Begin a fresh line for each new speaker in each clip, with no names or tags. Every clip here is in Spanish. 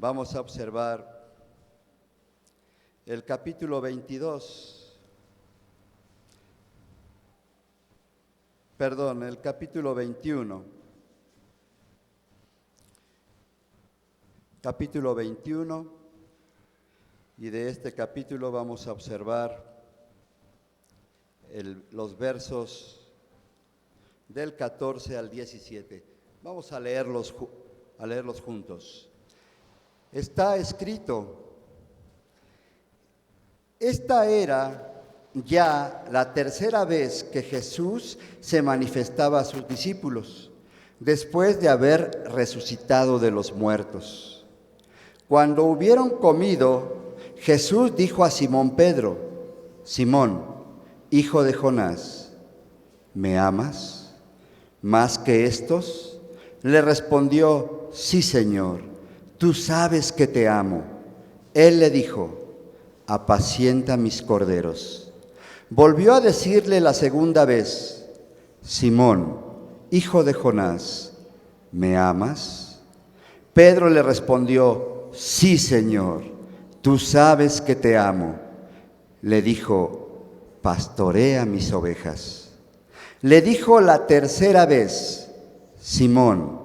Vamos a observar el capítulo 22, el capítulo 21. Capítulo 21, y de este capítulo vamos a observar los versos del 14 al 17. Vamos a leerlos juntos. Está escrito: esta era ya la tercera vez que Jesús se manifestaba a sus discípulos, después de haber resucitado de los muertos. Cuando hubieron comido, Jesús dijo a Simón Pedro: Simón, hijo de Jonás, ¿me amas más que estos? Le respondió: sí, Señor, tú sabes que te amo. Él le dijo: apacienta mis corderos. Volvió a decirle la segunda vez: Simón, hijo de Jonás, ¿me amas? Pedro le respondió: sí, Señor, tú sabes que te amo. Le dijo: pastorea mis ovejas. Le dijo la tercera vez: Simón,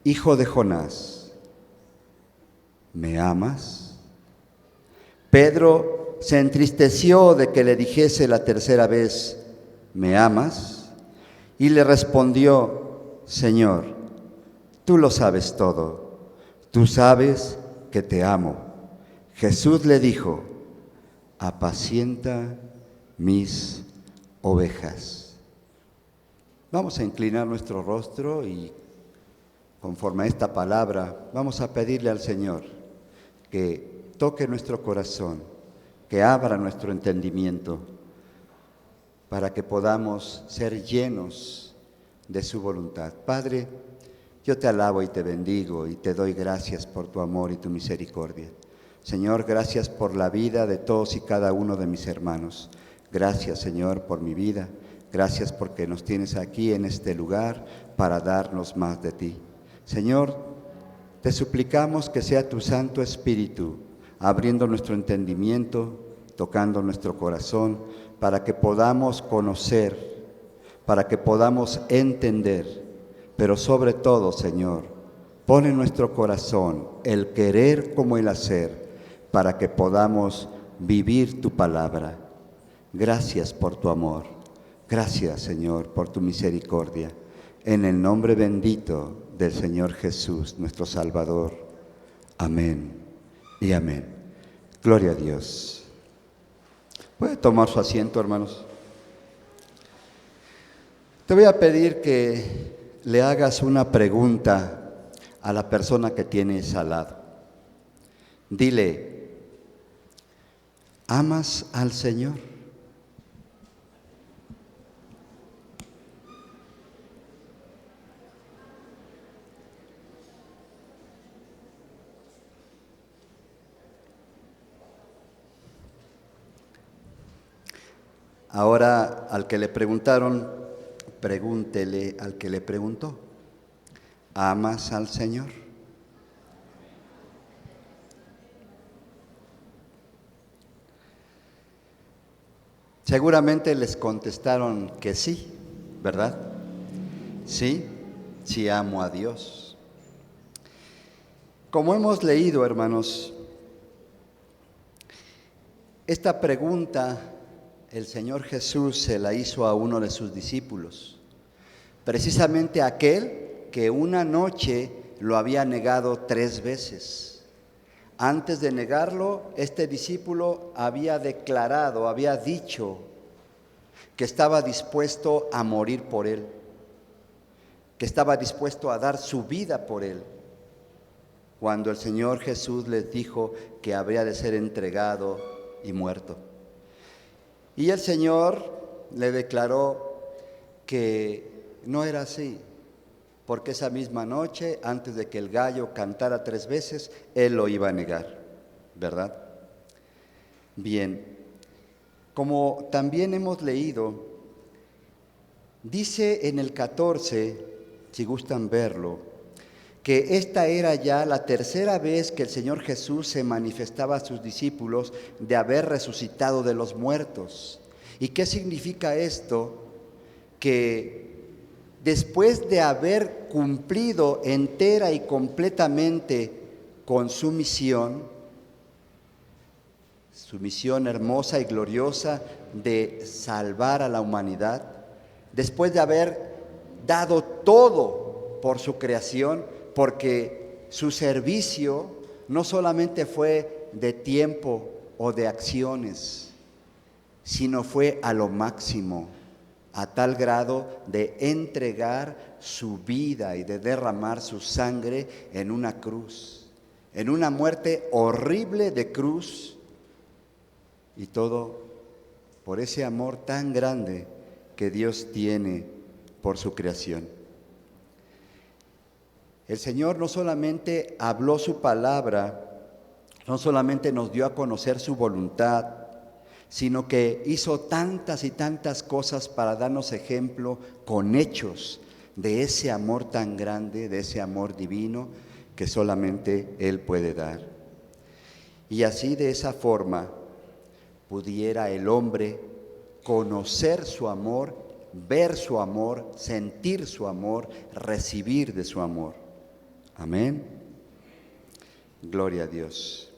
hijo de Jonás, ¿me amas? Pedro se entristeció de que le dijese la tercera vez: ¿me amas? Y le respondió: Señor, tú lo sabes todo, tú sabes que te amo. Jesús le dijo: apacienta mis ovejas. Vamos a inclinar nuestro rostro y, conforme a esta palabra, vamos a pedirle al Señor que toque nuestro corazón, que abra nuestro entendimiento, para que podamos ser llenos de su voluntad. Padre, yo te alabo y te bendigo y te doy gracias por tu amor y tu misericordia. Señor, gracias por la vida de todos y cada uno de mis hermanos. Gracias, Señor, por mi vida. Gracias porque nos tienes aquí en este lugar para darnos más de ti. Señor, te suplicamos que sea tu Santo Espíritu abriendo nuestro entendimiento, tocando nuestro corazón, para que podamos conocer, para que podamos entender, pero sobre todo, Señor, pon en nuestro corazón el querer como el hacer, para que podamos vivir tu palabra. Gracias por tu amor. Gracias, Señor, por tu misericordia. En el nombre bendito del Señor Jesús, nuestro Salvador. Amén y amén. Gloria a Dios. ¿Puede tomar su asiento, hermanos? Te voy a pedir que le hagas una pregunta a la persona que tienes al lado. Dile: ¿amas al Señor? Ahora, al que le preguntaron, pregúntele al que le preguntó: ¿amas al Señor? Seguramente les contestaron que sí, ¿verdad? Sí, sí amo a Dios. Como hemos leído, hermanos, esta pregunta el Señor Jesús se la hizo a uno de sus discípulos, precisamente aquel que una noche lo había negado 3 veces. Antes de negarlo, este discípulo había declarado, había dicho que estaba dispuesto a morir por él, que estaba dispuesto a dar su vida por él, cuando el Señor Jesús les dijo que habría de ser entregado y muerto. Y el Señor le declaró que no era así, porque esa misma noche, antes de que el gallo cantara 3 veces, él lo iba a negar, ¿verdad? Bien, como también hemos leído, dice en el 14, si gustan verlo, que esta era ya la tercera vez que el Señor Jesús se manifestaba a sus discípulos de haber resucitado de los muertos. ¿Y qué significa esto? Que después de haber cumplido entera y completamente con su misión hermosa y gloriosa de salvar a la humanidad, después de haber dado todo por su creación, porque su servicio no solamente fue de tiempo o de acciones, sino fue a lo máximo, a tal grado de entregar su vida y de derramar su sangre en una cruz, en una muerte horrible de cruz, y todo por ese amor tan grande que Dios tiene por su creación. El Señor no solamente habló su palabra, no solamente nos dio a conocer su voluntad, sino que hizo tantas y tantas cosas para darnos ejemplo con hechos de ese amor tan grande, de ese amor divino que solamente Él puede dar. Y así, de esa forma, pudiera el hombre conocer su amor, ver su amor, sentir su amor, recibir de su amor. Amén. Gloria a Dios.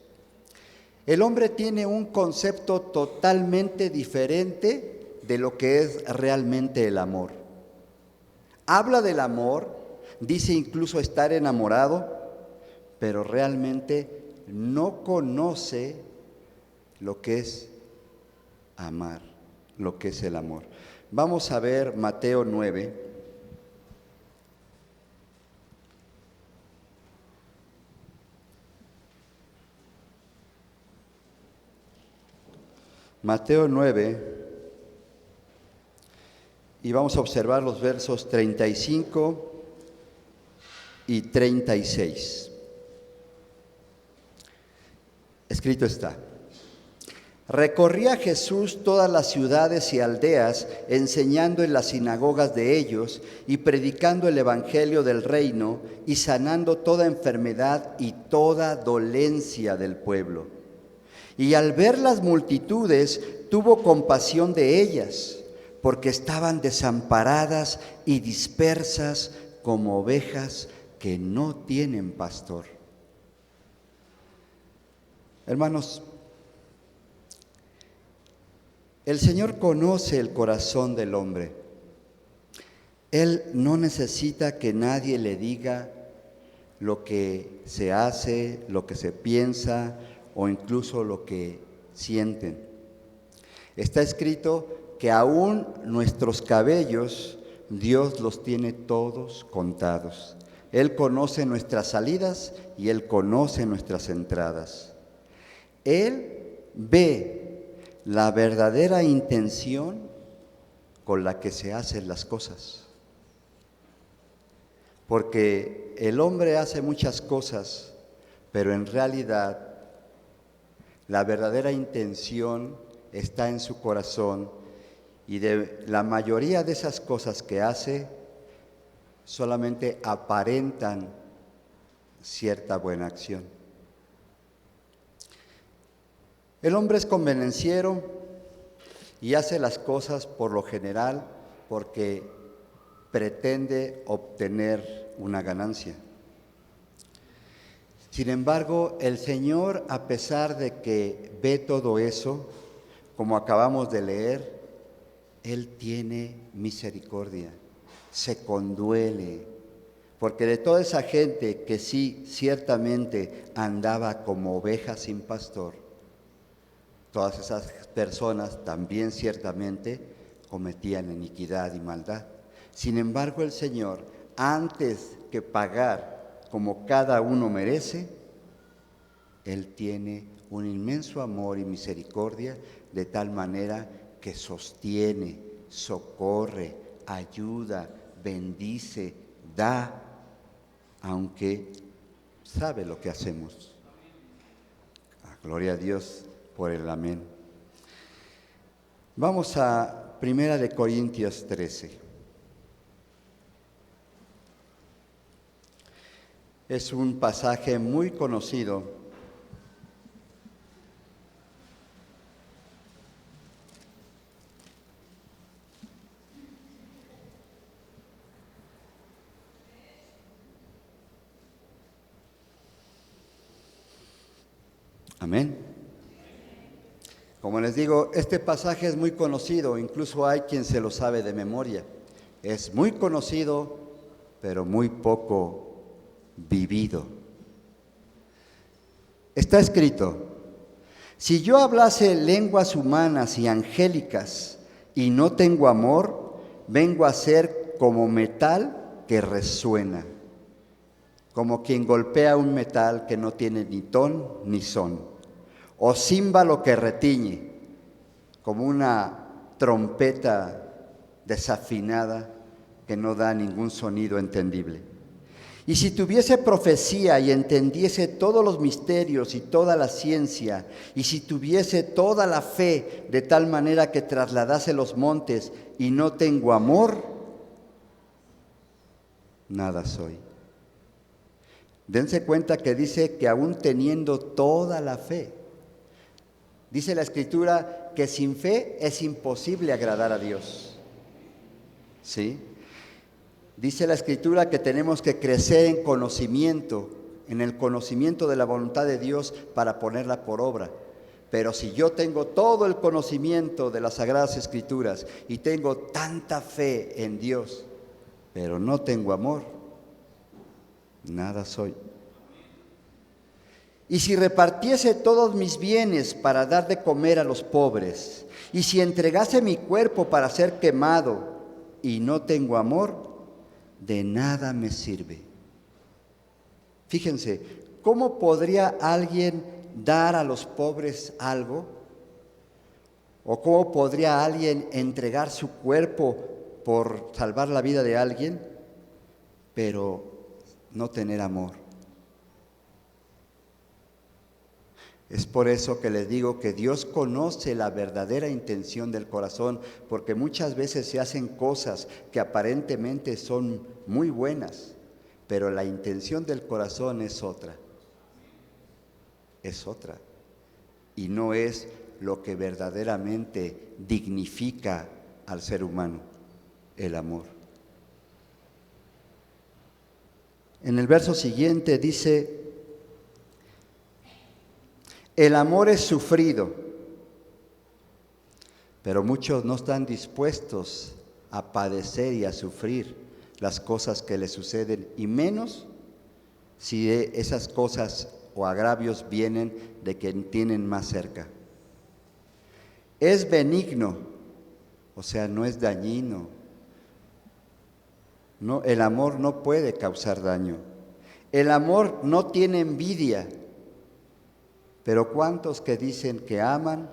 El hombre tiene un concepto totalmente diferente de lo que es realmente el amor. Habla del amor, dice incluso estar enamorado, pero realmente no conoce lo que es amar, lo que es el amor. Vamos a ver Mateo 9. Mateo 9, y vamos a observar los versos 35 y 36. Escrito está: recorría Jesús todas las ciudades y aldeas, enseñando en las sinagogas de ellos y predicando el evangelio del reino y sanando toda enfermedad y toda dolencia del pueblo. Y al ver las multitudes, tuvo compasión de ellas, porque estaban desamparadas y dispersas como ovejas que no tienen pastor. Hermanos, el Señor conoce el corazón del hombre. Él no necesita que nadie le diga lo que se hace, lo que se piensa o incluso lo que sienten. Está escrito que aún nuestros cabellos Dios los tiene todos contados. Él conoce nuestras salidas y Él conoce nuestras entradas. Él ve la verdadera intención con la que se hacen las cosas. Porque el hombre hace muchas cosas, pero en realidad la verdadera intención está en su corazón, y de la mayoría de esas cosas que hace solamente aparentan cierta buena acción. El hombre es convenenciero y hace las cosas por lo general porque pretende obtener una ganancia. Sin embargo, el Señor, a pesar de que ve todo eso, como acabamos de leer, Él tiene misericordia, se conduele, porque de toda esa gente que sí ciertamente andaba como ovejas sin pastor, todas esas personas también ciertamente cometían iniquidad y maldad. Sin embargo, el Señor, antes que pagar como cada uno merece, Él tiene un inmenso amor y misericordia, de tal manera que sostiene, socorre, ayuda, bendice, da, aunque sabe lo que hacemos. Gloria a Dios por el amén. Vamos a 1 Corintios 13. Es un pasaje muy conocido. Amén. Como les digo, este pasaje es muy conocido, incluso hay quien se lo sabe de memoria. Es muy conocido, pero muy poco vivido. Está escrito: si yo hablase lenguas humanas y angélicas y no tengo amor, vengo a ser como metal que resuena, como quien golpea un metal que no tiene ni ton ni son, o címbalo que retiñe, como una trompeta desafinada que no da ningún sonido entendible. Y si tuviese profecía y entendiese todos los misterios y toda la ciencia, y si tuviese toda la fe de tal manera que trasladase los montes y no tengo amor, nada soy. Dense cuenta que dice que aún teniendo toda la fe, dice la Escritura que sin fe es imposible agradar a Dios. ¿Sí? Dice la Escritura que tenemos que crecer en conocimiento, en el conocimiento de la voluntad de Dios para ponerla por obra. Pero si yo tengo todo el conocimiento de las Sagradas Escrituras y tengo tanta fe en Dios, pero no tengo amor, nada soy. Y si repartiese todos mis bienes para dar de comer a los pobres, y si entregase mi cuerpo para ser quemado y no tengo amor, de nada me sirve. Fíjense, ¿cómo podría alguien dar a los pobres algo? ¿O cómo podría alguien entregar su cuerpo por salvar la vida de alguien, pero no tener amor? Es por eso que les digo que Dios conoce la verdadera intención del corazón, porque muchas veces se hacen cosas que aparentemente son muy buenas, pero la intención del corazón es otra. Es otra. Y no es lo que verdaderamente dignifica al ser humano, el amor. En el verso siguiente dice: el amor es sufrido, pero muchos no están dispuestos a padecer y a sufrir las cosas que les suceden, y menos si esas cosas o agravios vienen de quien tienen más cerca. Es benigno, o sea, no es dañino. No, el amor no puede causar daño. El amor no tiene envidia. Pero ¿cuántos que dicen que aman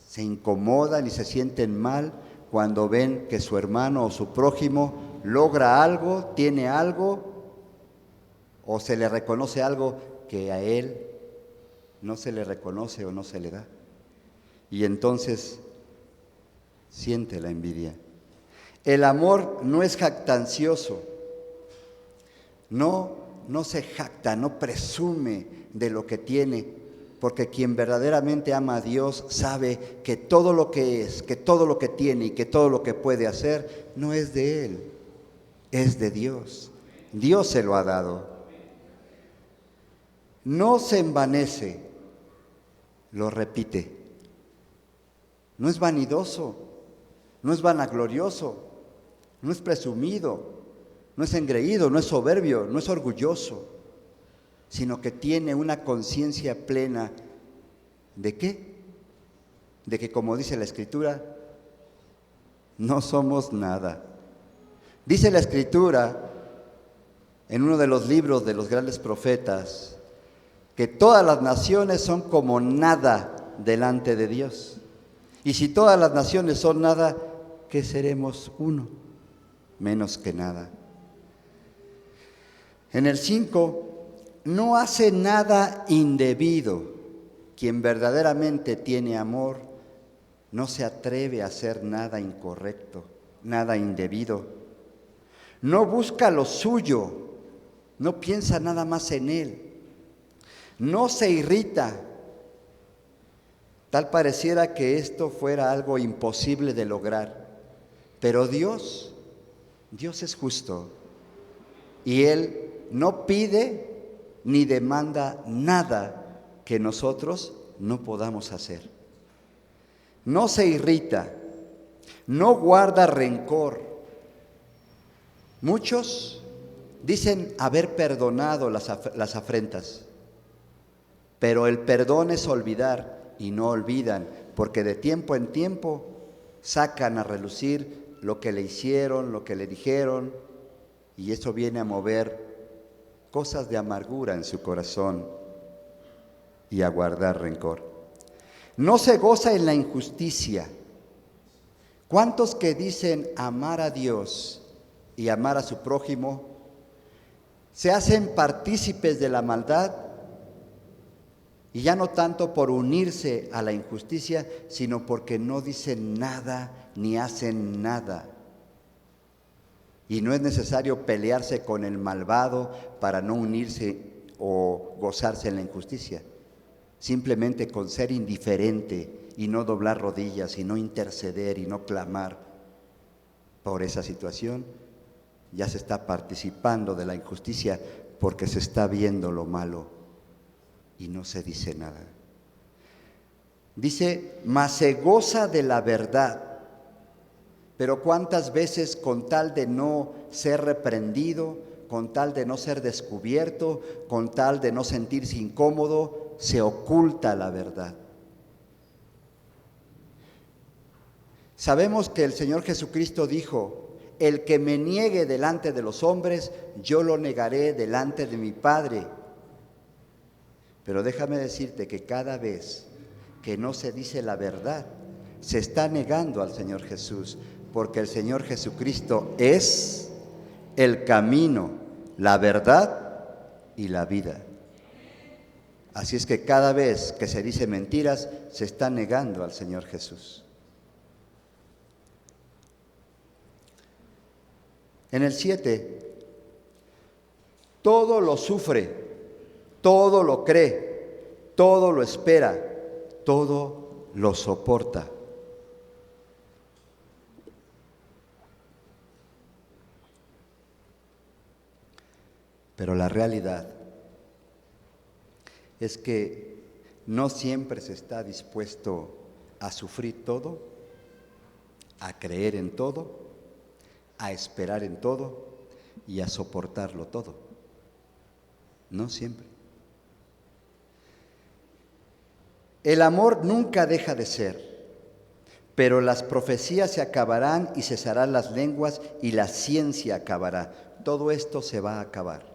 se incomodan y se sienten mal cuando ven que su hermano o su prójimo logra algo, tiene algo, o se le reconoce algo que a él no se le reconoce o no se le da? Y entonces siente la envidia. El amor no es jactancioso, no se jacta, no presume de lo que tiene, porque quien verdaderamente ama a Dios sabe que todo lo que es, que todo lo que tiene y que todo lo que puede hacer no es de él, es de Dios. Dios se lo ha dado. No se envanece, lo repite. No es vanidoso, no es vanaglorioso, no es presumido, no es engreído, no es soberbio, no es orgulloso, sino que tiene una conciencia plena ¿de qué? De que, como dice la Escritura, no somos nada. Dice la Escritura en uno de los libros de los grandes profetas que todas las naciones son como nada delante de Dios. Y si todas las naciones son nada, ¿qué seremos? Uno, menos que nada. En el 5, no hace nada indebido. Quien verdaderamente tiene amor no se atreve a hacer nada incorrecto, nada indebido. No busca lo suyo, no piensa nada más en él, no se irrita. Tal pareciera que esto fuera algo imposible de lograr, pero Dios es justo y Él no pide ni demanda nada que nosotros no podamos hacer. No se irrita, no guarda rencor. Muchos dicen haber perdonado las afrentas, pero el perdón es olvidar y no olvidan, porque de tiempo en tiempo sacan a relucir lo que le hicieron, lo que le dijeron, y eso viene a mover cosas de amargura en su corazón y a guardar rencor. No se goza en la injusticia. ¿Cuántos que dicen amar a Dios y amar a su prójimo se hacen partícipes de la maldad? Y ya no tanto por unirse a la injusticia, sino porque no dicen nada ni hacen nada. Y no es necesario pelearse con el malvado para no unirse o gozarse en la injusticia. Simplemente con ser indiferente y no doblar rodillas y no interceder y no clamar por esa situación, ya se está participando de la injusticia porque se está viendo lo malo y no se dice nada. Dice, mas se goza de la verdad. Pero cuántas veces con tal de no ser reprendido, con tal de no ser descubierto, con tal de no sentirse incómodo, se oculta la verdad. Sabemos que el Señor Jesucristo dijo, el que me niegue delante de los hombres, yo lo negaré delante de mi Padre. Pero déjame decirte que cada vez que no se dice la verdad, se está negando al Señor Jesús, porque el Señor Jesucristo es el camino, la verdad y la vida. Así es que cada vez que se dice mentiras, se está negando al Señor Jesús. En el 7, todo lo sufre, todo lo cree, todo lo espera, todo lo soporta. Pero la realidad es que no siempre se está dispuesto a sufrir todo, a creer en todo, a esperar en todo y a soportarlo todo. No siempre. El amor nunca deja de ser, pero las profecías se acabarán y cesarán las lenguas y la ciencia acabará. Todo esto se va a acabar.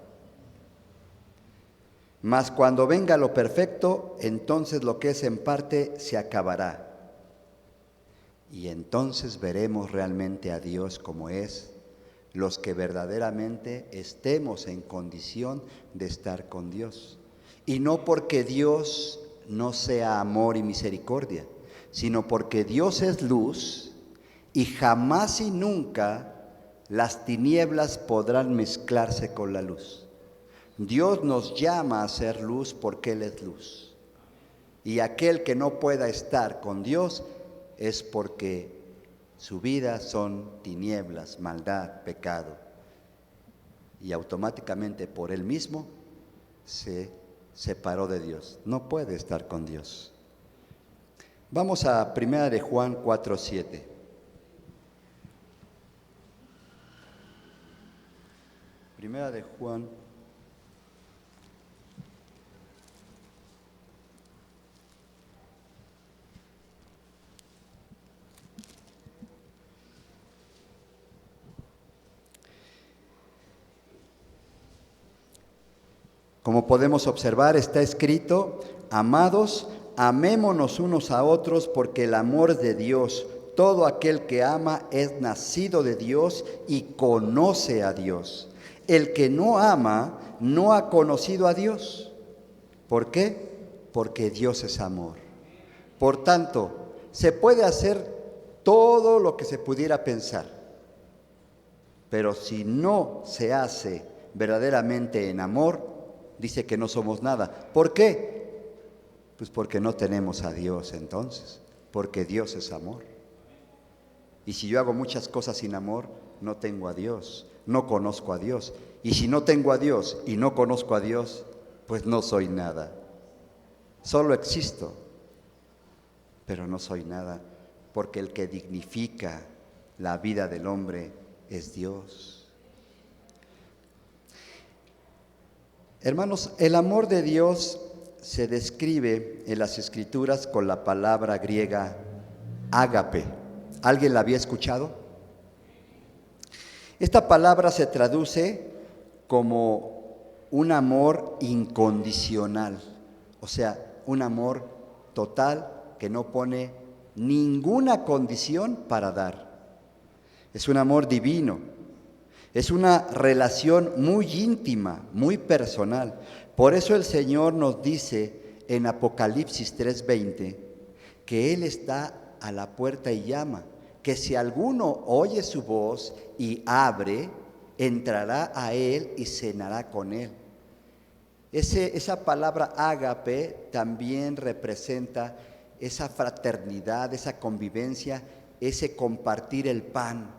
Mas cuando venga lo perfecto, entonces lo que es en parte se acabará. Y entonces veremos realmente a Dios como es, los que verdaderamente estemos en condición de estar con Dios. Y no porque Dios no sea amor y misericordia, sino porque Dios es luz y jamás y nunca las tinieblas podrán mezclarse con la luz. Dios nos llama a ser luz porque Él es luz. Y aquel que no pueda estar con Dios es porque su vida son tinieblas, maldad, pecado. Y automáticamente por él mismo se separó de Dios. No puede estar con Dios. Vamos a 1 de Juan 4:7. Primera de Juan. Como podemos observar, está escrito, amados, amémonos unos a otros porque el amor es de Dios. Todo aquel que ama es nacido de Dios y conoce a Dios. El que no ama no ha conocido a Dios. ¿Por qué? Porque Dios es amor. Por tanto, se puede hacer todo lo que se pudiera pensar, pero si no se hace verdaderamente en amor, dice que no somos nada. ¿Por qué? Pues porque no tenemos a Dios entonces, porque Dios es amor. Y si yo hago muchas cosas sin amor, no tengo a Dios, no conozco a Dios. Y si no tengo a Dios y no conozco a Dios, pues no soy nada. Solo existo, pero no soy nada, porque el que dignifica la vida del hombre es Dios. Hermanos, el amor de Dios se describe en las Escrituras con la palabra griega ágape. ¿Alguien la había escuchado? Esta palabra se traduce como un amor incondicional, o sea, un amor total que no pone ninguna condición para dar. Es un amor divino, es una relación muy íntima, muy personal. Por eso el Señor nos dice en Apocalipsis 3:20 que Él está a la puerta y llama, que si alguno oye su voz y abre, entrará a Él y cenará con Él. Esa palabra ágape también representa esa fraternidad, esa convivencia, ese compartir el pan.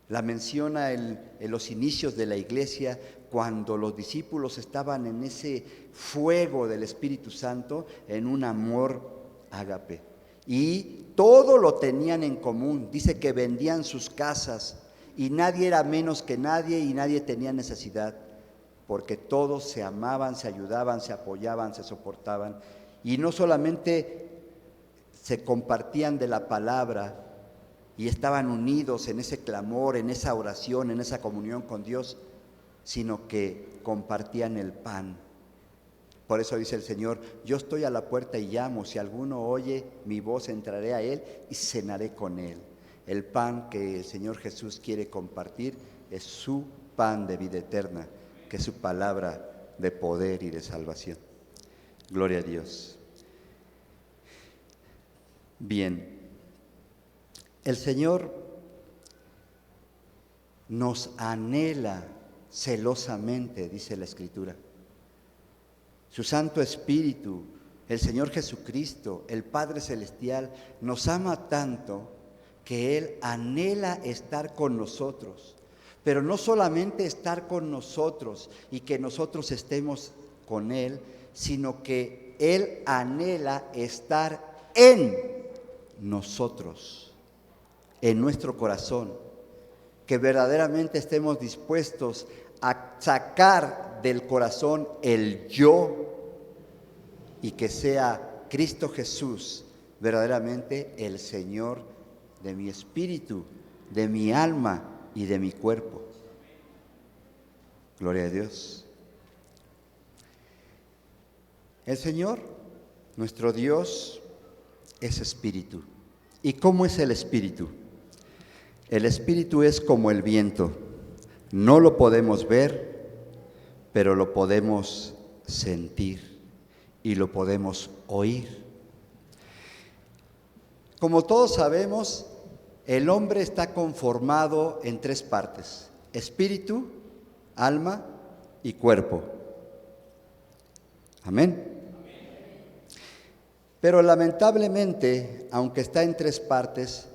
La menciona en los inicios de la iglesia, cuando los discípulos estaban en ese fuego del Espíritu Santo, en un amor ágape. Y todo lo tenían en común. Dice que vendían sus casas y nadie era menos que nadie y nadie tenía necesidad, porque todos se amaban, se ayudaban, se apoyaban, se soportaban. Y no solamente se compartían de la palabra y estaban unidos en ese clamor, en esa oración, en esa comunión con Dios, sino que compartían el pan. Por eso dice el Señor: yo estoy a la puerta y llamo, si alguno oye mi voz, entraré a Él y cenaré con Él. El pan que el Señor Jesús quiere compartir es su pan de vida eterna, que es su palabra de poder y de salvación. Gloria a Dios. Bien, el Señor nos anhela celosamente, dice la Escritura. Su Santo Espíritu, el Señor Jesucristo, el Padre Celestial, nos ama tanto que Él anhela estar con nosotros. Pero no solamente estar con nosotros y que nosotros estemos con Él, sino que Él anhela estar en nosotros, en nuestro corazón, que verdaderamente estemos dispuestos a sacar del corazón el yo y que sea Cristo Jesús verdaderamente el Señor de mi espíritu, de mi alma y de mi cuerpo. Gloria a Dios. El Señor, nuestro Dios, es espíritu. ¿Y cómo es el espíritu? El espíritu es como el viento. No lo podemos ver, pero lo podemos sentir y lo podemos oír. Como todos sabemos, el hombre está conformado en tres partes: espíritu, alma y cuerpo. Amén. Pero lamentablemente, aunque está en tres partes,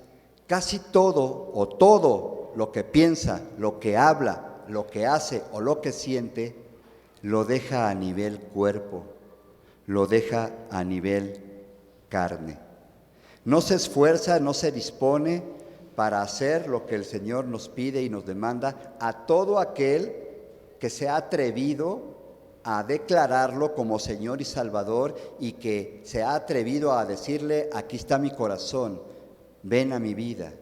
casi todo o todo lo que piensa, lo que habla, lo que hace o lo que siente, lo deja a nivel cuerpo, lo deja a nivel carne. No se esfuerza, no se dispone para hacer lo que el Señor nos pide y nos demanda a todo aquel que se ha atrevido a declararlo como Señor y Salvador y que se ha atrevido a decirle: aquí está mi corazón, ven a mi vida.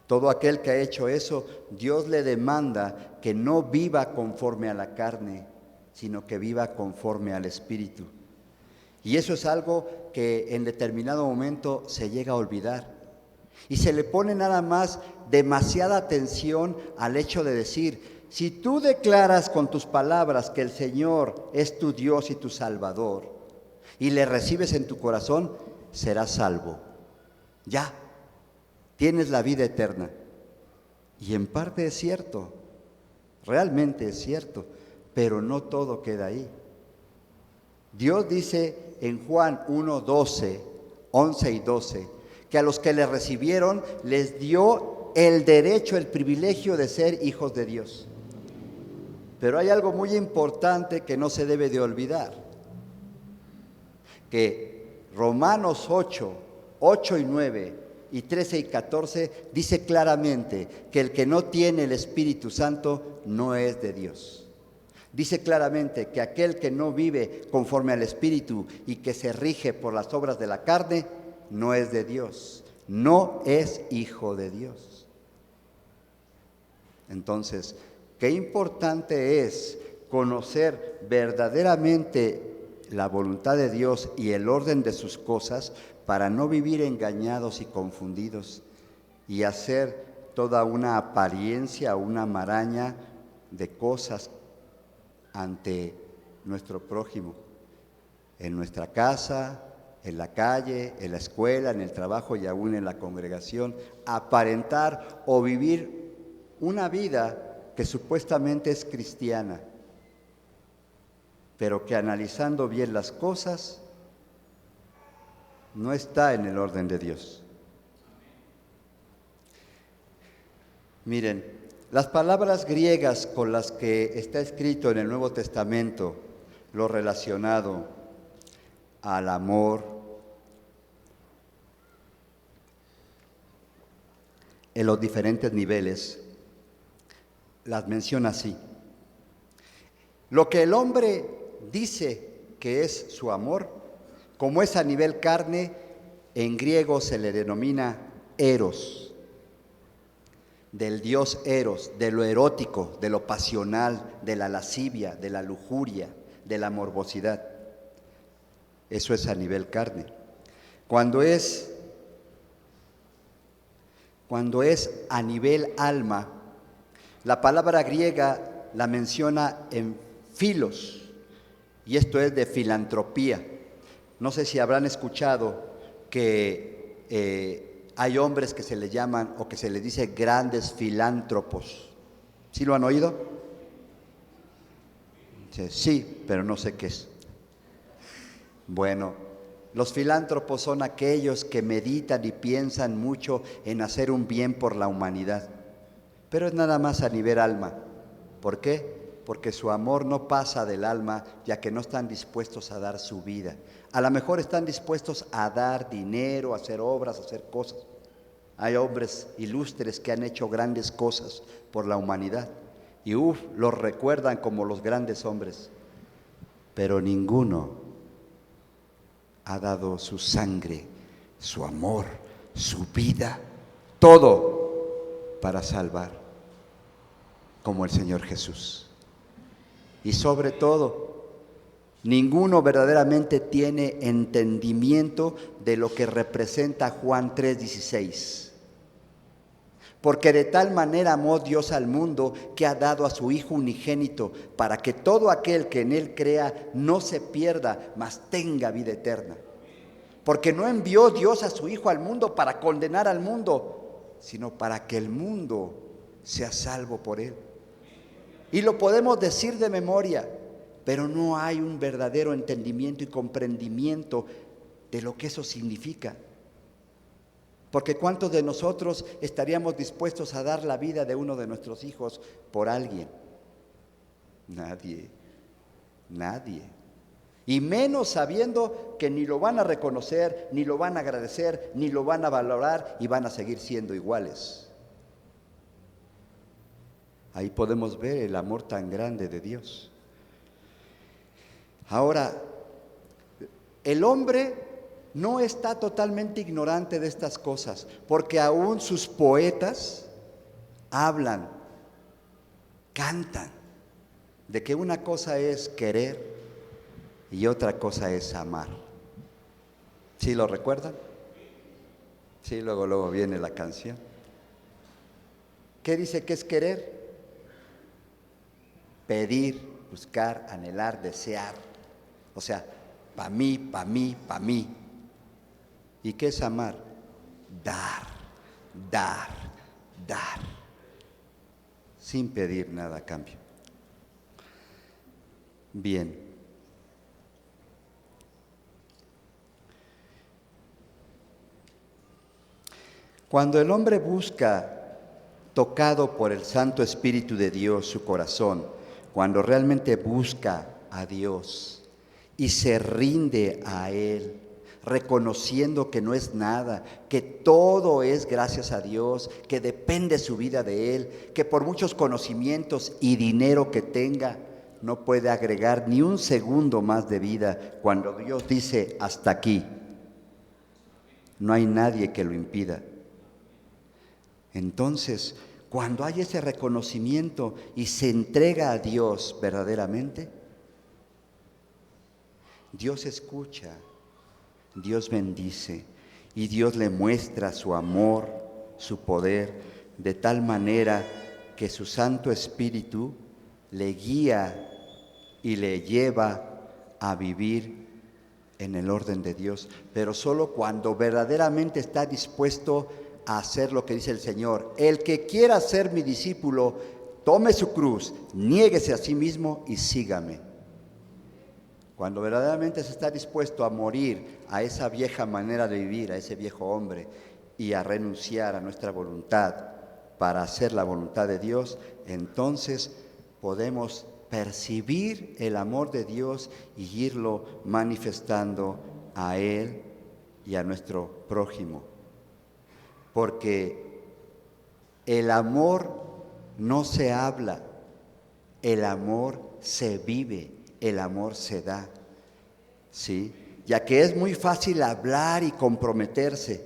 Todo aquel que ha hecho eso, Dios le demanda que no viva conforme a la carne, sino que viva conforme al Espíritu. Y eso es algo que en determinado momento se llega a olvidar. Y se le pone nada más demasiada atención al hecho de decir: si tú declaras con tus palabras que el Señor es tu Dios y tu Salvador, y le recibes en tu corazón, serás salvo. Ya, tienes la vida eterna. Y en parte es cierto, Realmente es cierto, pero no todo queda ahí. Dios dice en Juan 1:12, 11 y 12, que a los que le recibieron les dio el derecho, el privilegio de ser hijos de Dios. Pero hay algo muy importante que no se debe de olvidar, que Romanos 8 y 9 y 13 y 14 dice claramente que el que no tiene el Espíritu Santo no es de Dios. Dice claramente que aquel que no vive conforme al Espíritu y que se rige por las obras de la carne, no es de Dios, no es hijo de Dios. Entonces, qué importante es conocer verdaderamente la voluntad de Dios y el orden de sus cosas para no vivir engañados y confundidos y hacer toda una apariencia, una maraña de cosas ante nuestro prójimo, en nuestra casa, en la calle, en la escuela, en el trabajo y aún en la congregación, aparentar o vivir una vida que supuestamente es cristiana, pero que analizando bien las cosas no está en el orden de Dios. Miren, las palabras griegas con las que está escrito en el Nuevo Testamento, lo relacionado al amor, en los diferentes niveles, las menciona así. Lo que el hombre dice que es su amor, como es a nivel carne, en griego se le denomina eros, del dios Eros, de lo erótico, de lo pasional, de la lascivia, de la lujuria, de la morbosidad. Eso es a nivel carne. Cuando es a nivel alma, la palabra griega la menciona en filos, y esto es de filantropía. No sé si habrán escuchado que hay hombres que se le llaman o que se les dice grandes filántropos. ¿Sí lo han oído? Sí, pero no sé qué es. Bueno, los filántropos son aquellos que meditan y piensan mucho en hacer un bien por la humanidad, pero es nada más a nivel alma. ¿Por qué? Porque su amor no pasa del alma, ya que no están dispuestos a dar su vida. A lo mejor están dispuestos a dar dinero, a hacer obras, a hacer cosas. Hay hombres ilustres que han hecho grandes cosas por la humanidad y los recuerdan como los grandes hombres, pero ninguno ha dado su sangre, su amor, su vida, todo para salvar, como el Señor Jesús. Y sobre todo, ninguno verdaderamente tiene entendimiento de lo que representa Juan 3:16. Porque de tal manera amó Dios al mundo que ha dado a su Hijo unigénito, para que todo aquel que en Él crea no se pierda, mas tenga vida eterna. Porque no envió Dios a su Hijo al mundo para condenar al mundo, sino para que el mundo sea salvo por Él. Y lo podemos decir de memoria, pero no hay un verdadero entendimiento y comprendimiento de lo que eso significa. Porque ¿cuántos de nosotros estaríamos dispuestos a dar la vida de uno de nuestros hijos por alguien? Nadie. Y menos sabiendo que ni lo van a reconocer, ni lo van a agradecer, ni lo van a valorar y van a seguir siendo iguales. Ahí podemos ver el amor tan grande de Dios. Ahora, el hombre no está totalmente ignorante de estas cosas, porque aún sus poetas hablan, cantan, de que una cosa es querer y otra cosa es amar. ¿Sí lo recuerdan? Sí, luego viene la canción. ¿Qué dice que es querer? Pedir, buscar, anhelar, desear. O sea, pa' mí, pa' mí, pa' mí. ¿Y qué es amar? Dar. sin pedir nada a cambio. Bien. Cuando el hombre busca, tocado por el Santo Espíritu de Dios, su corazón, cuando realmente busca a Dios y se rinde a Él, reconociendo que no es nada, que todo es gracias a Dios, que depende su vida de Él, que por muchos conocimientos y dinero que tenga, no puede agregar ni un segundo más de vida. Cuando Dios dice hasta aquí, no hay nadie que lo impida. Entonces, cuando hay ese reconocimiento y se entrega a Dios verdaderamente, Dios escucha, Dios bendice y Dios le muestra su amor, su poder, de tal manera que su Santo Espíritu le guía y le lleva a vivir en el orden de Dios, pero solo cuando verdaderamente está dispuesto a hacer lo que dice el Señor. El que quiera ser mi discípulo, tome su cruz, niéguese a sí mismo y sígame. Cuando verdaderamente se está dispuesto a morir a esa vieja manera de vivir, a ese viejo hombre, y a renunciar a nuestra voluntad para hacer la voluntad de Dios, entonces podemos percibir el amor de Dios y irlo manifestando a Él y a nuestro prójimo. Porque el amor no se habla, el amor se vive, el amor se da, ¿sí? Ya que es muy fácil hablar y comprometerse,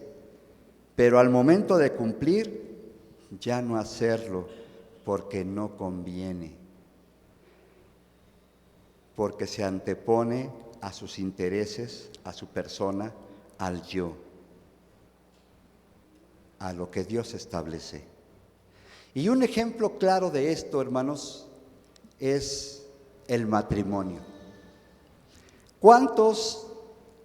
pero al momento de cumplir, ya no hacerlo, porque no conviene, porque se antepone a sus intereses, a su persona, al yo, a lo que Dios establece. Y un ejemplo claro de esto, hermanos, es el matrimonio. ¿Cuántos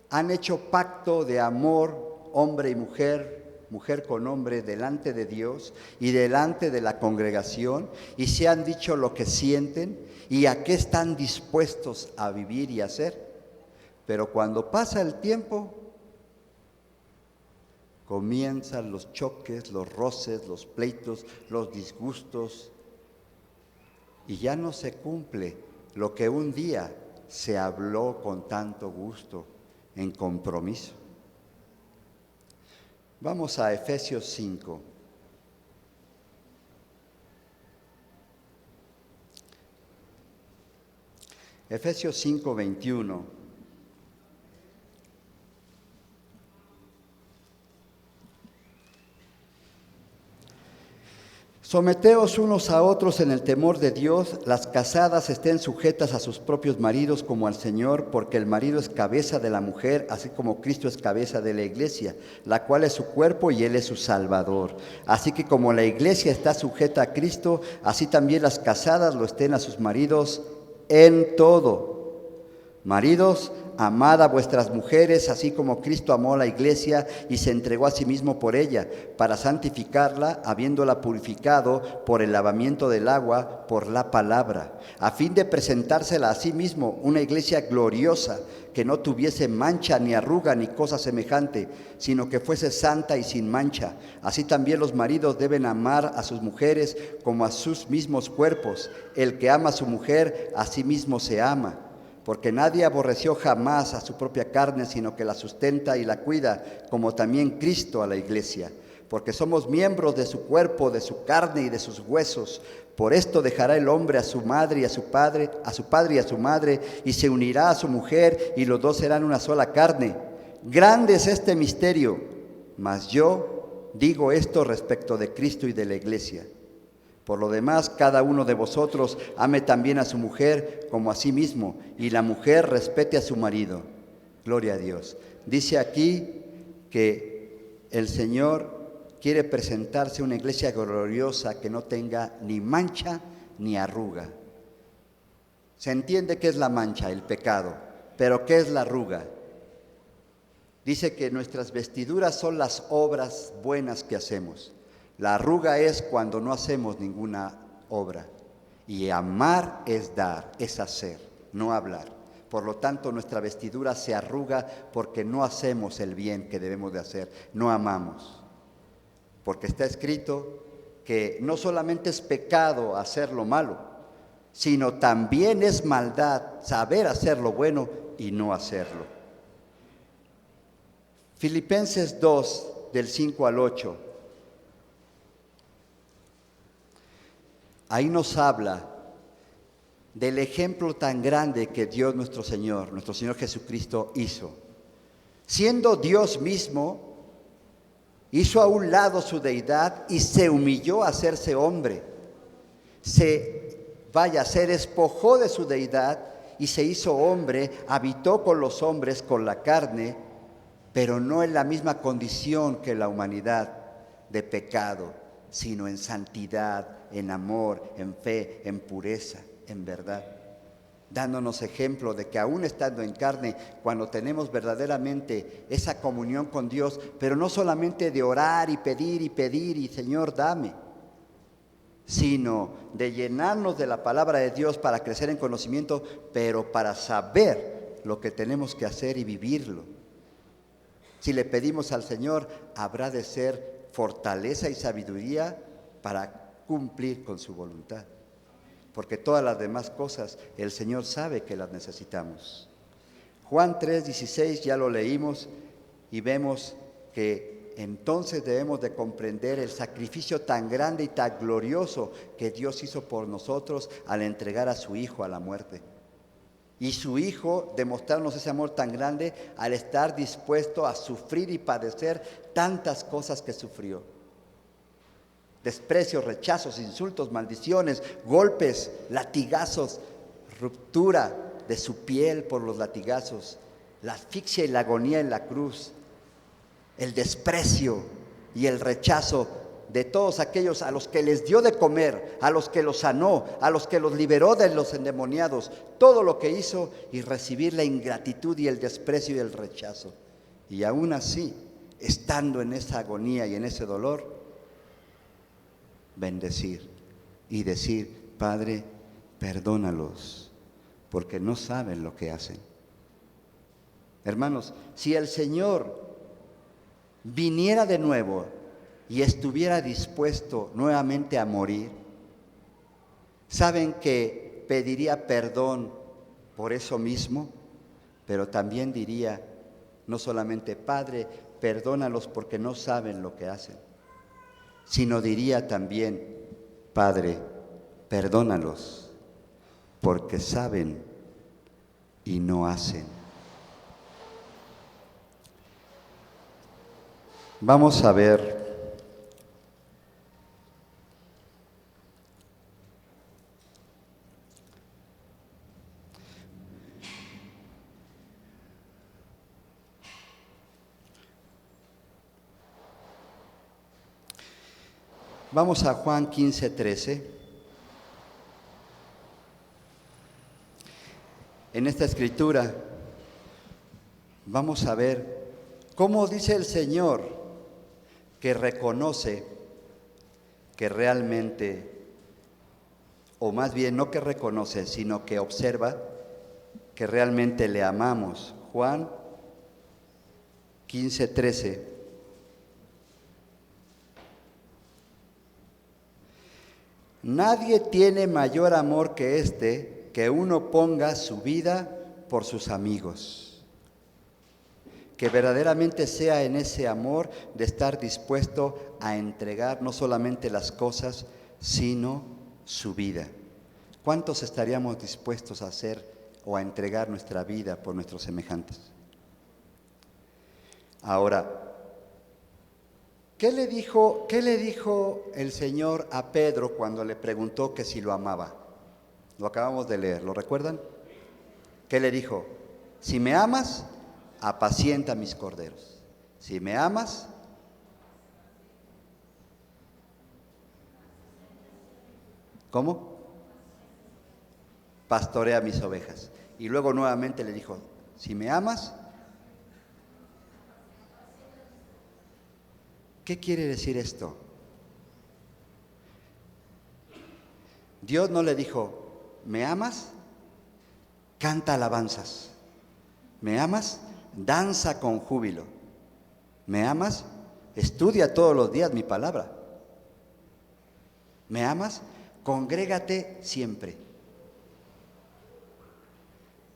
han hecho pacto de amor, hombre y mujer, mujer con hombre, delante de Dios y delante de la congregación, y se han dicho lo que sienten y a qué están dispuestos a vivir y hacer? Pero cuando pasa el tiempo, comienzan los choques, los roces, los pleitos, los disgustos, y ya no se cumple lo que un día se habló con tanto gusto en compromiso. Vamos a Efesios 5. Efesios 5, 21. Someteos unos a otros en el temor de Dios, las casadas estén sujetas a sus propios maridos como al Señor, porque el marido es cabeza de la mujer, así como Cristo es cabeza de la iglesia, la cual es su cuerpo y Él es su Salvador. Así que como la iglesia está sujeta a Cristo, así también las casadas lo estén a sus maridos en todo. Maridos, amad a vuestras mujeres, así como Cristo amó a la iglesia y se entregó a sí mismo por ella, para santificarla, habiéndola purificado por el lavamiento del agua, por la palabra, a fin de presentársela a sí mismo una iglesia gloriosa, que no tuviese mancha ni arruga ni cosa semejante, sino que fuese santa y sin mancha. Así también los maridos deben amar a sus mujeres como a sus mismos cuerpos. El que ama a su mujer, a sí mismo se ama. Porque nadie aborreció jamás a su propia carne, sino que la sustenta y la cuida, como también Cristo a la iglesia. Porque somos miembros de su cuerpo, de su carne y de sus huesos. Por esto dejará el hombre a su madre y a su padre y a su madre, y se unirá a su mujer, y los dos serán una sola carne. Grande es este misterio, mas yo digo esto respecto de Cristo y de la iglesia. Por lo demás, cada uno de vosotros ame también a su mujer como a sí mismo, y la mujer respete a su marido. Gloria a Dios. Dice aquí que el Señor quiere presentarse una iglesia gloriosa que no tenga ni mancha ni arruga. Se entiende qué es la mancha, el pecado, pero ¿qué es la arruga? Dice que nuestras vestiduras son las obras buenas que hacemos. La arruga es cuando no hacemos ninguna obra. Y amar es dar, es hacer, no hablar. Por lo tanto, nuestra vestidura se arruga porque no hacemos el bien que debemos de hacer, no amamos. Porque está escrito que no solamente es pecado hacer lo malo, sino también es maldad saber hacer lo bueno y no hacerlo. Filipenses 2, del 5 al 8. Ahí nos habla del ejemplo tan grande que Dios nuestro Señor Jesucristo hizo. Siendo Dios mismo, hizo a un lado su deidad y se humilló a hacerse hombre. Se despojó de su deidad y se hizo hombre, habitó con los hombres con la carne, pero no en la misma condición que la humanidad de pecado, sino en santidad, en amor, en fe, en pureza, en verdad, dándonos ejemplo de que aún estando en carne, cuando tenemos verdaderamente esa comunión con Dios, pero no solamente de orar y pedir y Señor dame, sino de llenarnos de la palabra de Dios para crecer en conocimiento, pero para saber lo que tenemos que hacer y vivirlo. Si le pedimos al Señor, habrá de ser fortaleza y sabiduría para cumplir con su voluntad. Porque todas las demás cosas el Señor sabe que las necesitamos. Juan 3:16 ya lo leímos y vemos que entonces debemos de comprender el sacrificio tan grande y tan glorioso que Dios hizo por nosotros al entregar a su Hijo a la muerte. Y su Hijo demostrarnos ese amor tan grande al estar dispuesto a sufrir y padecer tantas cosas que sufrió. Desprecios, rechazos, insultos, maldiciones, golpes, latigazos, ruptura de su piel por los latigazos, la asfixia y la agonía en la cruz, el desprecio y el rechazo de todos aquellos a los que les dio de comer, a los que los sanó, a los que los liberó de los endemoniados, todo lo que hizo, y recibir la ingratitud y el desprecio y el rechazo. Y aún así, estando en esa agonía y en ese dolor, bendecir y decir: Padre, perdónalos, porque no saben lo que hacen. Hermanos, si el Señor viniera de nuevo y estuviera dispuesto nuevamente a morir, ¿saben que pediría perdón por eso mismo? Pero también diría, no solamente: Padre, perdónalos porque no saben lo que hacen, sino diría también: Padre, perdónalos porque saben y no hacen. Vamos a ver vamos a Juan 15:13. En esta escritura vamos a ver cómo dice el Señor que reconoce que realmente, o más bien no que reconoce, sino que observa que realmente le amamos. Juan 15:13. Nadie tiene mayor amor que este, que uno ponga su vida por sus amigos. Que verdaderamente sea en ese amor de estar dispuesto a entregar no solamente las cosas, sino su vida. ¿Cuántos estaríamos dispuestos a hacer o a entregar nuestra vida por nuestros semejantes? Ahora, ¿qué le dijo el Señor a Pedro cuando le preguntó que si lo amaba? Lo acabamos de leer, ¿lo recuerdan? ¿Qué le dijo? Si me amas, apacienta mis corderos. Si me amas, ¿cómo? Pastorea mis ovejas. Y luego nuevamente le dijo: si me amas, ¿qué quiere decir esto? Dios no le dijo, ¿me amas? Canta alabanzas. ¿Me amas? Danza con júbilo. ¿Me amas? Estudia todos los días mi palabra. ¿Me amas? Congrégate siempre.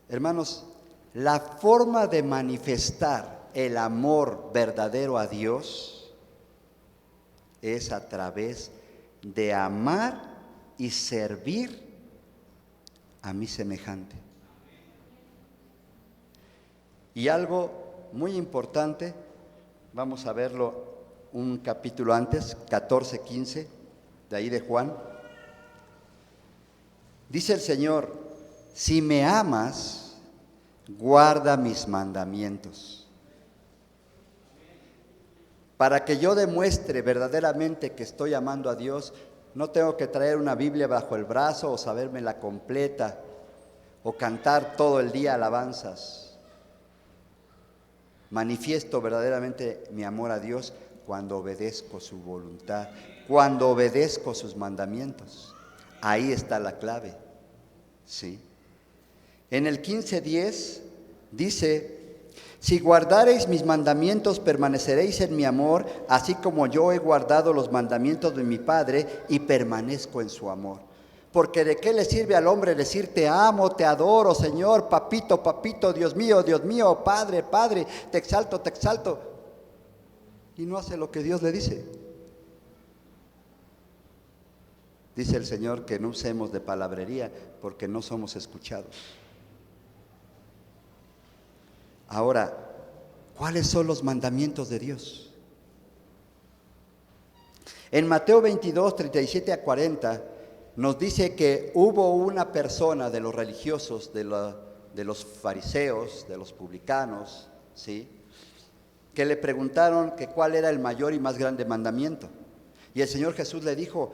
Hermanos, la forma de manifestar el amor verdadero a Dios es a través de amar y servir a mi semejante. Y algo muy importante, vamos a verlo un capítulo antes, 14:15, de ahí de Juan. Dice el Señor, si me amas, guarda mis mandamientos. Para que yo demuestre verdaderamente que estoy amando a Dios, no tengo que traer una Biblia bajo el brazo o sabérmela completa o cantar todo el día alabanzas. Manifiesto verdaderamente mi amor a Dios cuando obedezco su voluntad, cuando obedezco sus mandamientos. Ahí está la clave. Sí. En el 15:10 dice, si guardareis mis mandamientos, permaneceréis en mi amor, así como yo he guardado los mandamientos de mi Padre y permanezco en su amor. Porque ¿de qué le sirve al hombre decir te amo, te adoro, Señor, papito, papito, Dios mío, Padre, Padre, te exalto, y no hace lo que Dios le dice? Dice el Señor que no usemos de palabrería porque no somos escuchados. Ahora, ¿cuáles son los mandamientos de Dios? En Mateo 22, 37-40, nos dice que hubo una persona de los religiosos, de los fariseos, de los publicanos, ¿sí?, que le preguntaron que cuál era el mayor y más grande mandamiento. Y el Señor Jesús le dijo,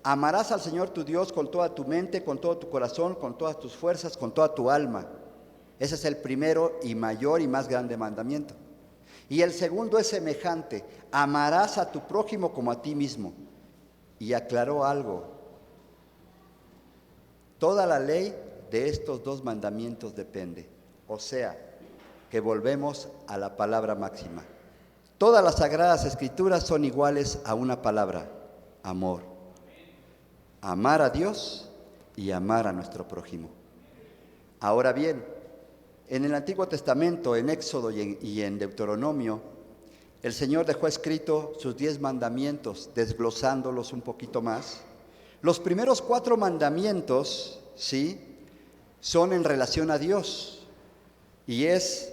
amarás al Señor tu Dios con toda tu mente, con todo tu corazón, con todas tus fuerzas, con toda tu alma. Ese es el primero y mayor y más grande mandamiento. Y el segundo es semejante, amarás a tu prójimo como a ti mismo. Y aclaró algo, toda la ley de estos dos mandamientos depende. O sea, que volvemos a la palabra máxima. Todas las sagradas escrituras son iguales a una palabra, amor. Amar a Dios y amar a nuestro prójimo. Ahora bien, en el Antiguo Testamento, en Éxodo y en Deuteronomio, el Señor dejó escrito sus 10 mandamientos, desglosándolos un poquito más. Los primeros 4 mandamientos, ¿sí?, son en relación a Dios, y es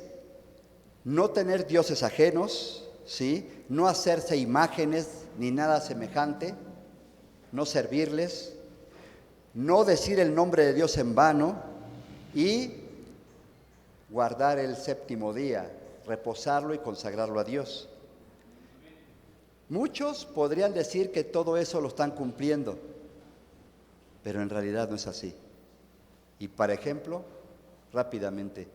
no tener dioses ajenos, ¿sí?, no hacerse imágenes ni nada semejante, no servirles, no decir el nombre de Dios en vano y guardar el séptimo día, reposarlo y consagrarlo a Dios. Muchos podrían decir que todo eso lo están cumpliendo, pero en realidad no es así. Y para ejemplo, rápidamente,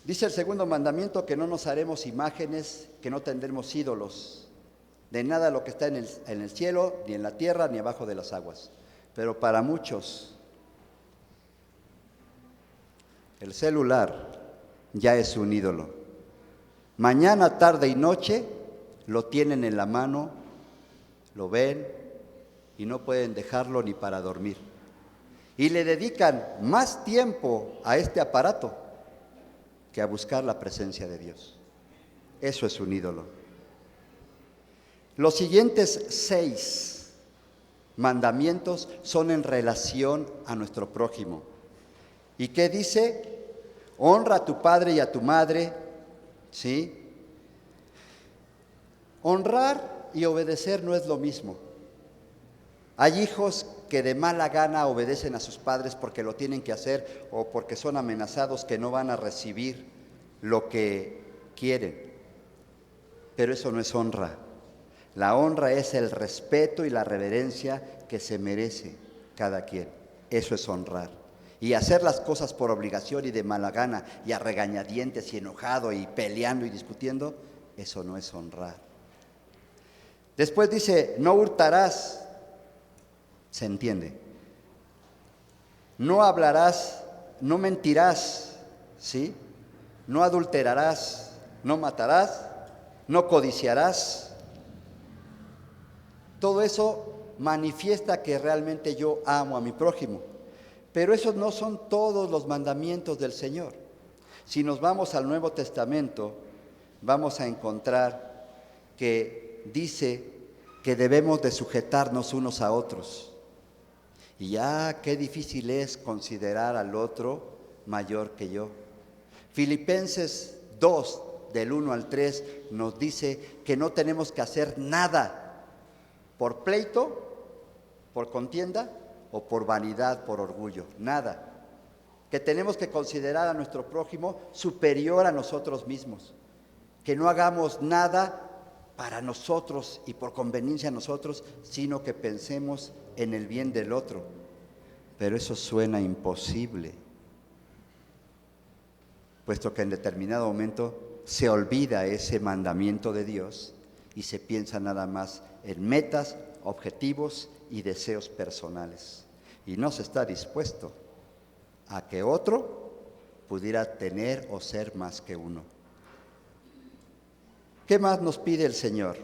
dice el segundo mandamiento que no nos haremos imágenes, que no tendremos ídolos, de nada lo que está en el cielo, ni en la tierra, ni abajo de las aguas. Pero para muchos, el celular ya es un ídolo. Mañana, tarde y noche lo tienen en la mano, lo ven y no pueden dejarlo ni para dormir. Y le dedican más tiempo a este aparato que a buscar la presencia de Dios. Eso es un ídolo. Los siguientes 6 mandamientos son en relación a nuestro prójimo. ¿Y qué dice? Honra a tu padre y a tu madre, ¿sí? Honrar y obedecer no es lo mismo. Hay hijos que de mala gana obedecen a sus padres porque lo tienen que hacer o porque son amenazados que no van a recibir lo que quieren. Pero eso no es honra. La honra es el respeto y la reverencia que se merece cada quien. Eso es honrar. Y hacer las cosas por obligación y de mala gana y a regañadientes y enojado y peleando y discutiendo, eso no es honrar. Después dice, no hurtarás. Se entiende. No hablarás, no mentirás, ¿sí? No adulterarás, no matarás, no codiciarás. Todo eso manifiesta que realmente yo amo a mi prójimo. Pero esos no son todos los mandamientos del Señor. Si nos vamos al Nuevo Testamento, vamos a encontrar que dice que debemos de sujetarnos unos a otros. Y ya qué difícil es considerar al otro mayor que yo. Filipenses 2, del 1 al 3, nos dice que no tenemos que hacer nada por pleito, por contienda o por vanidad, por orgullo, nada. Que tenemos que considerar a nuestro prójimo superior a nosotros mismos. Que no hagamos nada para nosotros y por conveniencia a nosotros, sino que pensemos en el bien del otro. Pero eso suena imposible, puesto que en determinado momento se olvida ese mandamiento de Dios y se piensa nada más en metas, objetivos y deseos personales. Y no se está dispuesto a que otro pudiera tener o ser más que uno. ¿Qué más nos pide el Señor?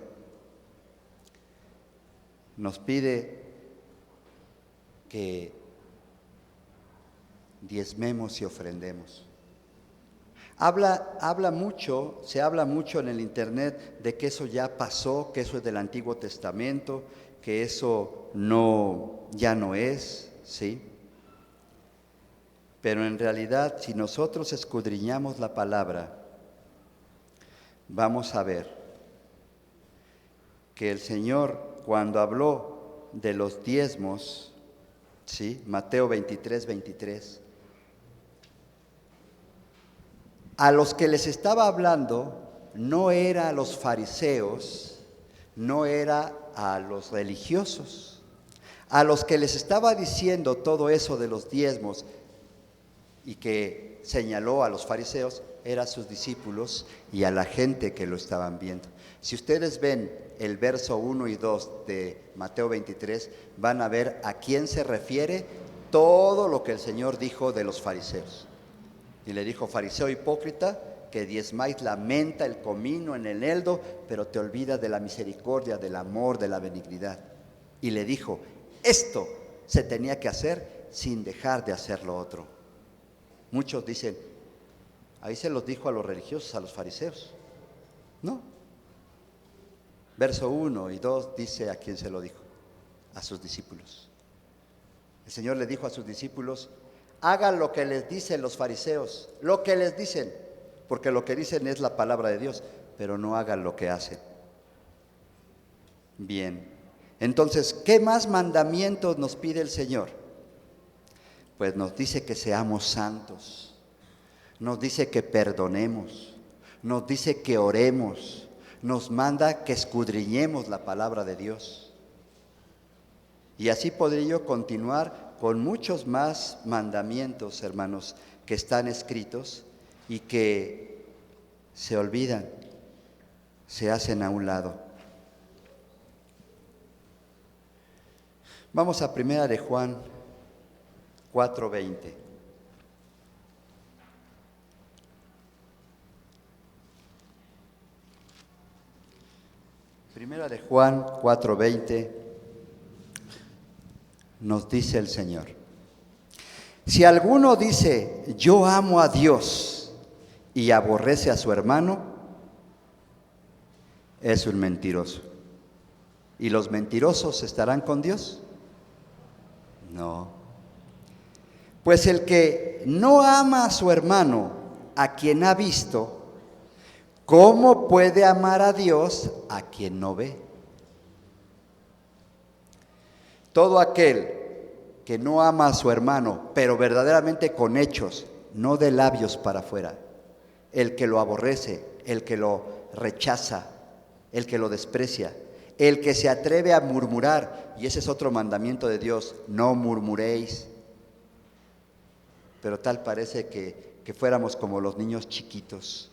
Nos pide que diezmemos y ofrendemos. Se habla mucho en el internet de que eso ya pasó, que eso es del Antiguo Testamento, que eso ya no es, ¿sí? Pero en realidad, si nosotros escudriñamos la palabra, vamos a ver que el Señor, cuando habló de los diezmos, ¿sí? Mateo 23, 23, a los que les estaba hablando no era a los fariseos, no era a los religiosos. A los que les estaba diciendo todo eso de los diezmos y que señaló a los fariseos, eran sus discípulos y a la gente que lo estaban viendo. Si ustedes ven el verso 1 y 2 de Mateo 23, van a ver a quién se refiere todo lo que el Señor dijo de los fariseos. Y le dijo: fariseo hipócrita, que diezmáis la menta, el comino, en el eneldo, pero te olvidas de la misericordia, del amor, de la benignidad. Y le dijo: esto se tenía que hacer sin dejar de hacer lo otro. Muchos dicen: ahí se los dijo a los religiosos, a los fariseos. No. Verso 1 y 2 dice a quién se lo dijo: a sus discípulos. El Señor le dijo a sus discípulos: hagan lo que les dicen los fariseos, lo que les dicen, porque lo que dicen es la palabra de Dios, pero no hagan lo que hacen. Bien, entonces, ¿qué más mandamientos nos pide el Señor? Pues nos dice que seamos santos, nos dice que perdonemos, nos dice que oremos, nos manda que escudriñemos la palabra de Dios. Y así podría yo continuar con muchos más mandamientos, hermanos, que están escritos y que se olvidan, se hacen a un lado. Vamos a 1 de Juan 4:20. Primera de Juan 4:20 nos dice el Señor: si alguno dice yo amo a Dios y aborrece a su hermano, es un mentiroso. ¿Y los mentirosos estarán con Dios? No. Pues el que no ama a su hermano, a quien ha visto, ¿cómo puede amar a Dios a quien no ve? Todo aquel que no ama a su hermano, pero verdaderamente con hechos, no de labios para afuera, el que lo aborrece, el que lo rechaza, el que lo desprecia, el que se atreve a murmurar, y ese es otro mandamiento de Dios: no murmuréis. Pero tal parece que fuéramos como los niños chiquitos,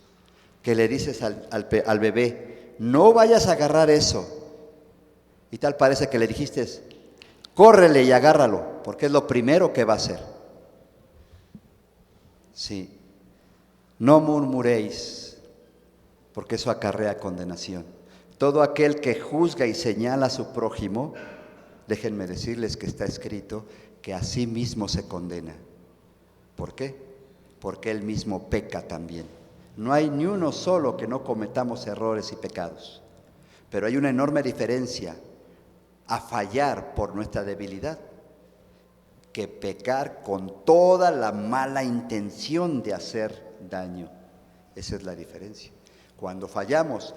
que le dices al bebé: no vayas a agarrar eso, y tal parece que le dijiste: córrele y agárralo, porque es lo primero que va a hacer. Sí. No murmuréis, porque eso acarrea condenación. Todo aquel que juzga y señala a su prójimo, déjenme decirles que está escrito que a sí mismo se condena. ¿Por qué? Porque él mismo peca también. No hay ni uno solo que no cometamos errores y pecados, pero hay una enorme diferencia a fallar por nuestra debilidad que pecar con toda la mala intención de hacer daño. Esa es la diferencia. Cuando fallamos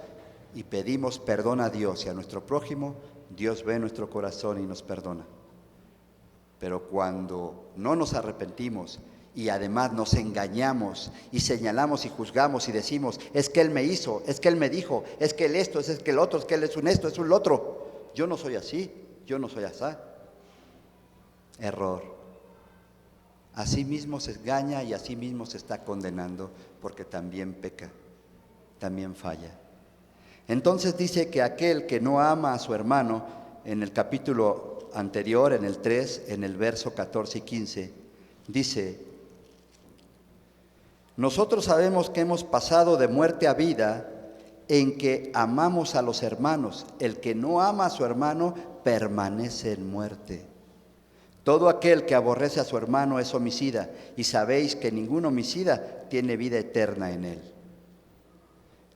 y pedimos perdón a Dios y a nuestro prójimo, Dios ve nuestro corazón y nos perdona. Pero cuando no nos arrepentimos y además nos engañamos y señalamos y juzgamos y decimos, es que Él me hizo, es que Él me dijo, es que Él esto, es que el otro, es que Él es un esto, es un otro. Yo no soy así, yo no soy así. Error. Así mismo se engaña y así mismo se está condenando porque también peca, también falla. Entonces dice que aquel que no ama a su hermano, en el capítulo anterior, en el 3, en el verso 14 y 15, dice: nosotros sabemos que hemos pasado de muerte a vida en que amamos a los hermanos. El que no ama a su hermano permanece en muerte. Todo aquel que aborrece a su hermano es homicida, y sabéis que ningún homicida tiene vida eterna en él.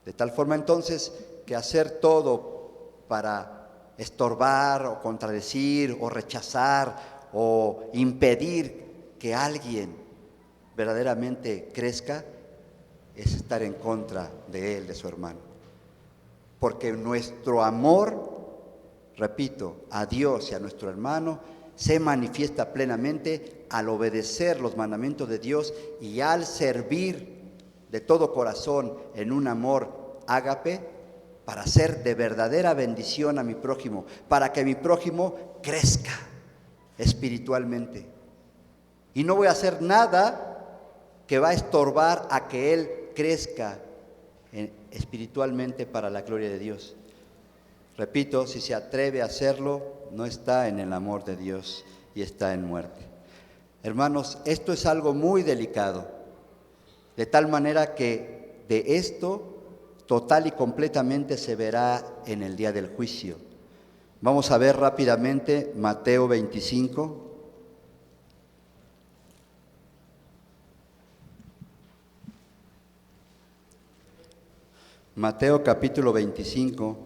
De tal forma entonces que hacer todo para estorbar o contradecir o rechazar o impedir que alguien verdaderamente crezca es estar en contra de él, de su hermano. Porque nuestro amor, repito, a Dios y a nuestro hermano se manifiesta plenamente al obedecer los mandamientos de Dios y al servir de todo corazón en un amor ágape para hacer de verdadera bendición a mi prójimo, para que mi prójimo crezca espiritualmente. Y no voy a hacer nada que va a estorbar a que él crezca espiritualmente para la gloria de Dios. Repito, si se atreve a hacerlo, no está en el amor de Dios y está en muerte. Hermanos, esto es algo muy delicado, de tal manera que de esto total y completamente se verá en el día del juicio. Vamos a ver rápidamente Mateo 25. Mateo capítulo 25.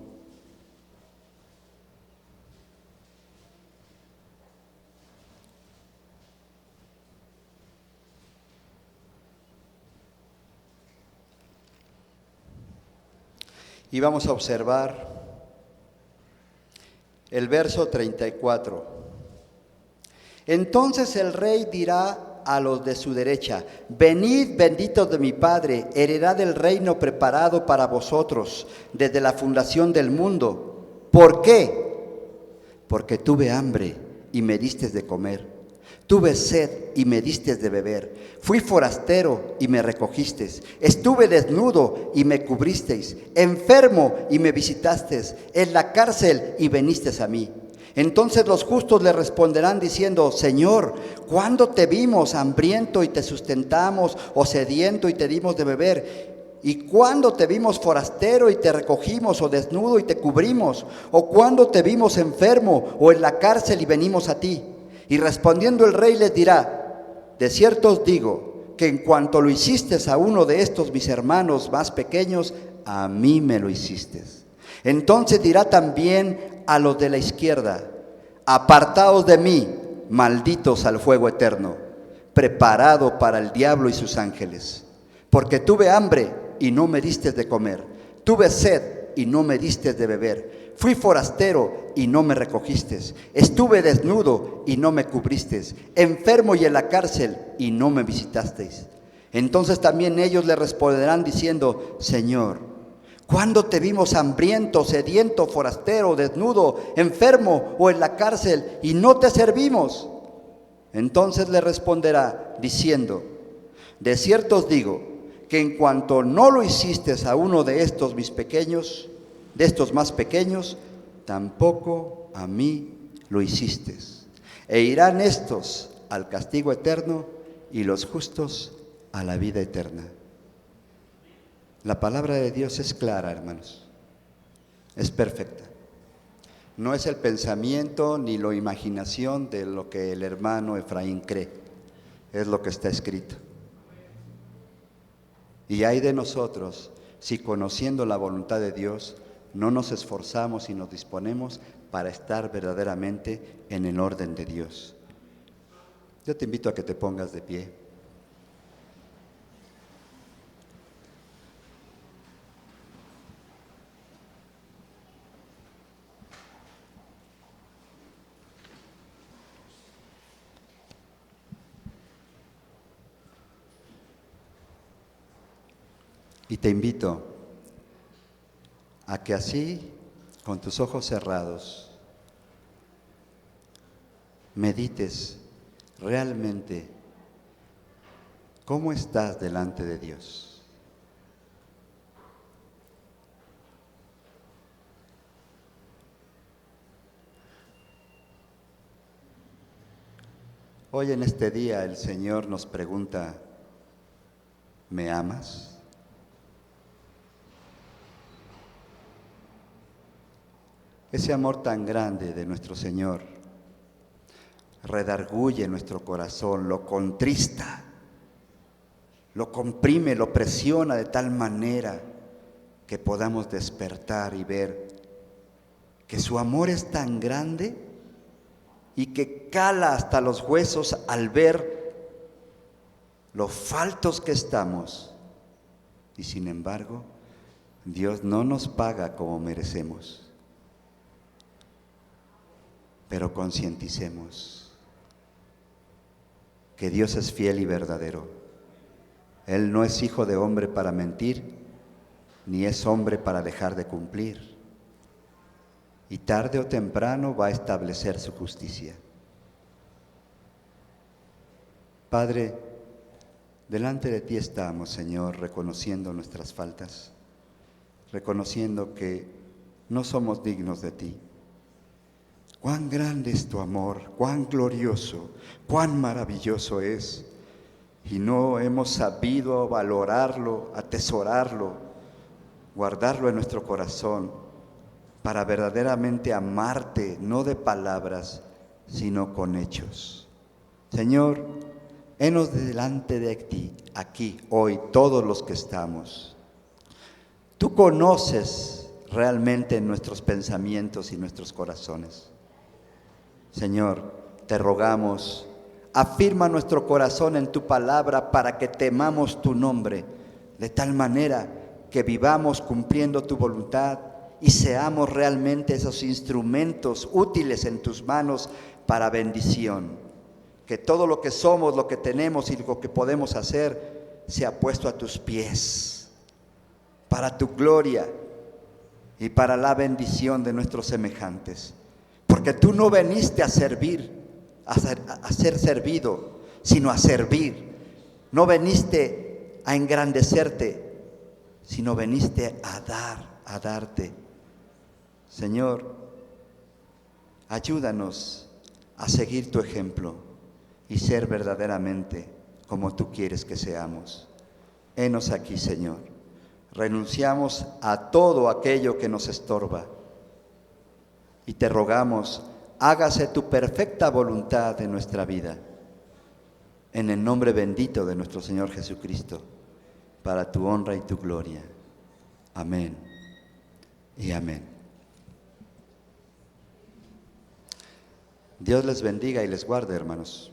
Y vamos a observar el verso 34. Entonces el rey dirá a los de su derecha: venid, benditos de mi Padre, heredad del reino preparado para vosotros desde la fundación del mundo. ¿Por qué? Porque tuve hambre y me distes de comer. Tuve sed y me distes de beber. Fui forastero y me recogisteis. Estuve desnudo y me cubristeis. Enfermo y me visitasteis. En la cárcel y venisteis a mí. Entonces los justos le responderán diciendo: Señor, ¿cuándo te vimos hambriento y te sustentamos, o sediento y te dimos de beber? ¿Y cuándo te vimos forastero y te recogimos, o desnudo y te cubrimos? ¿O cuándo te vimos enfermo o en la cárcel y venimos a ti? Y respondiendo el rey les dirá: de cierto os digo que en cuanto lo hiciste a uno de estos mis hermanos más pequeños, a mí me lo hiciste. Entonces dirá también a los de la izquierda: apartaos de mí, malditos, al fuego eterno, preparado para el diablo y sus ángeles. Porque tuve hambre y no me diste de comer, tuve sed y no me diste de beber. Fui forastero y no me recogiste. Estuve desnudo y no me cubriste. Enfermo y en la cárcel y no me visitasteis. Entonces también ellos le responderán diciendo: Señor, ¿cuándo te vimos hambriento, sediento, forastero, desnudo, enfermo o en la cárcel y no te servimos? Entonces le responderá diciendo: de cierto os digo que en cuanto no lo hiciste a uno de estos mis pequeños, de estos más pequeños, tampoco a mí lo hiciste. E irán estos al castigo eterno y los justos a la vida eterna. La palabra de Dios es clara, hermanos, es perfecta. No es el pensamiento ni la imaginación de lo que el hermano Efraín cree, es lo que está escrito. Y hay de nosotros si conociendo la voluntad de Dios no nos esforzamos y nos disponemos para estar verdaderamente en el orden de Dios. Yo te invito a que te pongas de pie. Y te invito a que así, con tus ojos cerrados, medites realmente cómo estás delante de Dios. Hoy en este día el Señor nos pregunta, ¿me amas? Ese amor tan grande de nuestro Señor redarguye nuestro corazón, lo contrista, lo comprime, lo presiona de tal manera que podamos despertar y ver que su amor es tan grande y que cala hasta los huesos al ver lo faltos que estamos. Y sin embargo, Dios no nos paga como merecemos. Pero concienticemos que Dios es fiel y verdadero. Él no es hijo de hombre para mentir, ni es hombre para dejar de cumplir. Y tarde o temprano va a establecer su justicia. Padre, delante de ti estamos, Señor, reconociendo nuestras faltas, reconociendo que no somos dignos de ti. Cuán grande es tu amor, cuán glorioso, cuán maravilloso es. Y no hemos sabido valorarlo, atesorarlo, guardarlo en nuestro corazón para verdaderamente amarte, no de palabras, sino con hechos. Señor, henos delante de ti, aquí, hoy, todos los que estamos. Tú conoces realmente nuestros pensamientos y nuestros corazones. Señor, te rogamos, afirma nuestro corazón en tu palabra para que temamos tu nombre, de tal manera que vivamos cumpliendo tu voluntad y seamos realmente esos instrumentos útiles en tus manos para bendición. Que todo lo que somos, lo que tenemos y lo que podemos hacer sea puesto a tus pies, para tu gloria y para la bendición de nuestros semejantes. Porque tú no viniste a servir, a ser servido, sino a servir. No viniste a engrandecerte, sino viniste a darte. Señor, ayúdanos a seguir tu ejemplo y ser verdaderamente como tú quieres que seamos. Henos aquí, Señor. Renunciamos a todo aquello que nos estorba. Y te rogamos, hágase tu perfecta voluntad en nuestra vida, en el nombre bendito de nuestro Señor Jesucristo, para tu honra y tu gloria. Amén y amén. Dios les bendiga y les guarde, hermanos.